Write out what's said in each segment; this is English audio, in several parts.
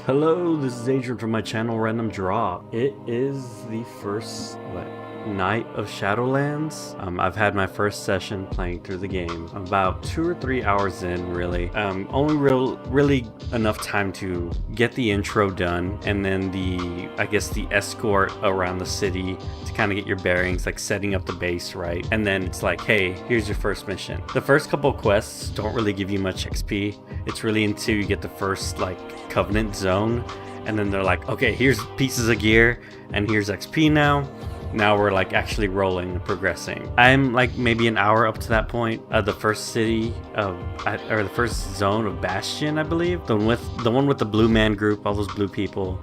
Hello, this is Adrian from my channel Random Draw. It is the first, night of Shadowlands. I've had my first session playing through the game. I'm about 2 or 3 hours in, really. Only really enough time to get the intro done, and then the escort around the city to kind of get your bearings, like setting up the base, right? And then it's like, hey, here's your first mission. The first couple of quests don't really give you much XP. It's really until you get the first, Covenant zone, and then they're like, okay, here's pieces of gear, and here's XP now. Now we're actually rolling and progressing. I'm maybe an hour up to that point. The first city or the first zone of Bastion, I believe. The one with the blue man group, all those blue people.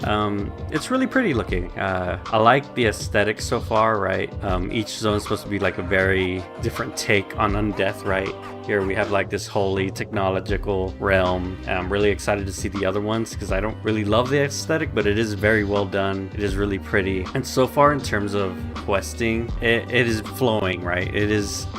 It's really pretty looking. I like the aesthetic so far, right? Each zone is supposed to be a very different take on undeath, right? Here we have this holy technological realm, and I'm really excited to see the other ones because I don't really love the aesthetic, but it is very well done. It is really pretty, and so far in terms of questing, it is flowing, right?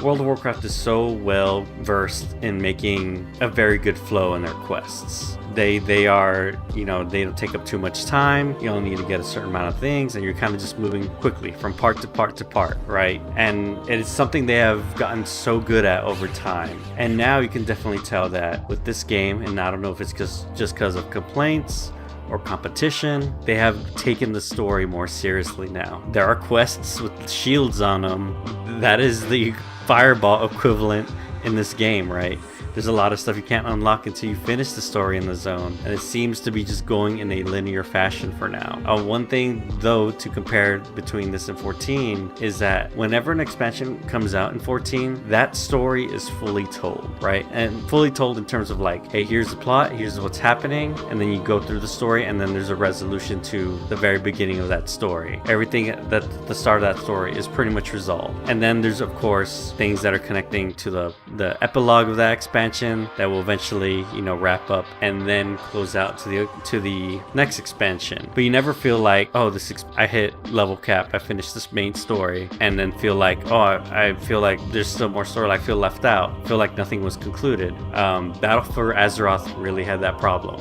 World of Warcraft is so well versed in making a very good flow in their quests. They are, they don't take up too much time. You only need to get a certain amount of things, and you're kind of just moving quickly from part to part to part, right? And it is something they have gotten so good at over time. And now you can definitely tell that with this game, and I don't know if it's just because of complaints or competition, they have taken the story more seriously now. There are quests with shields on them. That is the fireball equivalent in this game, right? There's a lot of stuff you can't unlock until you finish the story in the zone, and it seems to be just going in a linear fashion for now. One thing though to compare between this and 14 is that whenever an expansion comes out in 14, that story is fully told, right? And fully told in terms of hey, here's the plot, here's what's happening, and then you go through the story, and then there's a resolution to the very beginning of that story. Everything at the start of that story is pretty much resolved. And then there's of course things that are connecting to the epilogue of that expansion that will eventually, wrap up and then close out to the next expansion. But you never feel oh, I hit level cap, I finished this main story, and then feel I feel like there's still more story. I feel left out. I feel like nothing was concluded. Battle for Azeroth really had that problem.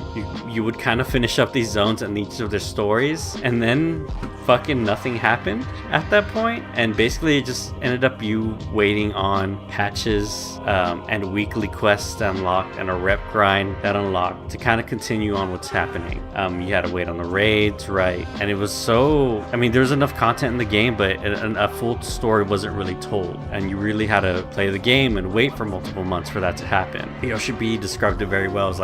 You would kind of finish up these zones and each of their stories, and then fucking nothing happened at that point, and basically it just ended up you waiting on patches and weekly quests to unlock and a rep grind that unlocked to kind of continue on what's happening. You had to wait on the raids, right? And it was there was enough content in the game, but a full story wasn't really told, and you really had to play the game and wait for multiple months for that to happen. Yoshi B described it very well. It's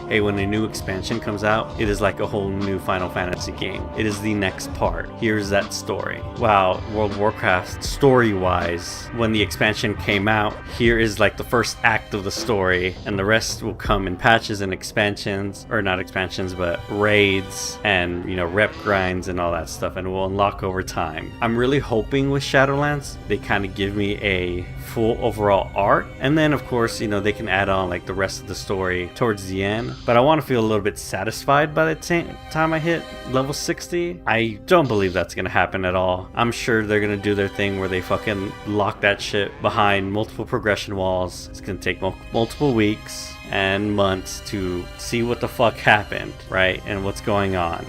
hey, when a new expansion comes out, it is like a whole new Final Fantasy game. It is the next part. Here's that story. Wow, World of Warcraft, story-wise, when the expansion came out, here is the first act of the story, and the rest will come in patches and expansions, or not expansions, but raids and, rep grinds and all that stuff, and will unlock over time. I'm really hoping with Shadowlands, they kind of give me a full overall arc, and then of course, they can add on the rest of the story towards the end. But I want to feel a little bit satisfied by the time I hit level 60. I don't believe that's going to happen at all. I'm sure they're going to do their thing where they fucking lock that shit behind multiple progression walls. It's going to take multiple weeks and months to see what the fuck happened, right? And what's going on.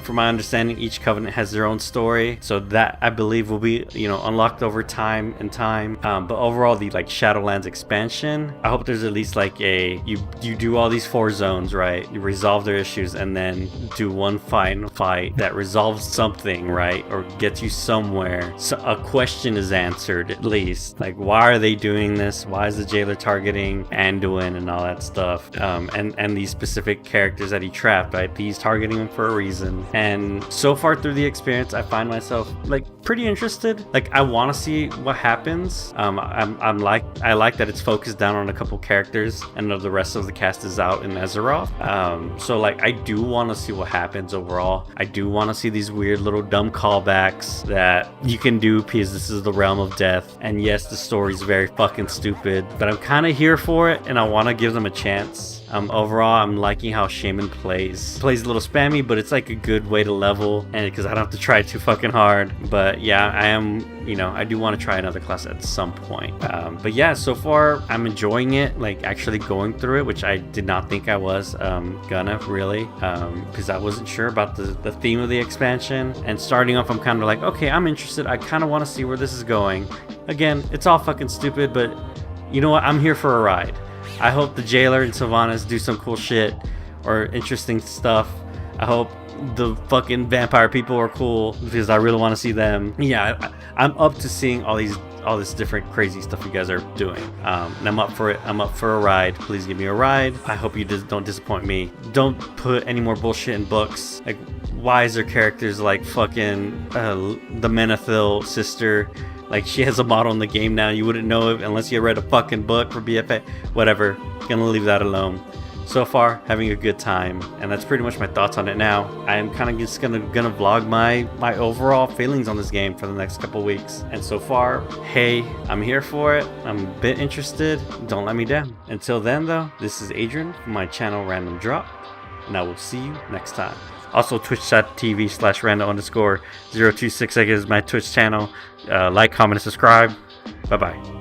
From my understanding, each covenant has their own story, so that I believe will be, unlocked over time. But overall, the Shadowlands expansion, I hope there's at least you do all these 4 zones, right? You resolve their issues, and then do one final fight that resolves something, right? Or gets you somewhere. So a question is answered at least. Why are they doing this? Why is the jailer targeting Anduin and all that stuff, and these specific characters that he trapped, right? He's targeting them for a reason. And so far through the experience, I find myself pretty interested. I want to see what happens. I like that it's focused down on a couple characters, and the rest of the cast is out in Azeroth. So I do want to see what happens overall. I do want to see these weird little dumb callbacks that you can do because this is the realm of death. And yes, the story's very fucking stupid, but I'm kind of here for it, and I want to give them a chance. Overall, I'm liking how Shaman plays a little spammy, but it's like a good way to level, and because I don't have to try too fucking hard. But yeah, I am, you know, I do want to try another class at some point. But yeah, so far I'm enjoying it, like actually going through it, which I did not think I was gonna really, because I wasn't sure about the theme of the expansion. And starting off, I'm kind of like, okay, I'm interested. I kind of want to see where this is going. Again, it's all fucking stupid, but you know what? I'm here for a ride. I hope the jailer and Sylvanas do some cool shit or interesting stuff. I hope the fucking vampire people are cool, because I really want to see them. Yeah, I'm up to seeing all this different crazy stuff you guys are doing, and I'm up for it. I'm up for a ride. Please give me a ride. I hope you just don't disappoint me. Don't put any more bullshit in books. Like, why is there characters like fucking the Menethil sister? Like, she has a model in the game now. You wouldn't know it unless you read a fucking book for BFA. Whatever. Gonna leave that alone. So far, having a good time, and that's pretty much my thoughts on it now. I am kind of just gonna vlog my overall feelings on this game for the next couple weeks. And so far, hey, I'm here for it. I'm a bit interested. Don't let me down. Until then, though, this is Adrian from my channel Random Drop, and I will see you next time. Also, twitch.tv/random_026 is my Twitch channel. Like, comment, and subscribe. Bye bye.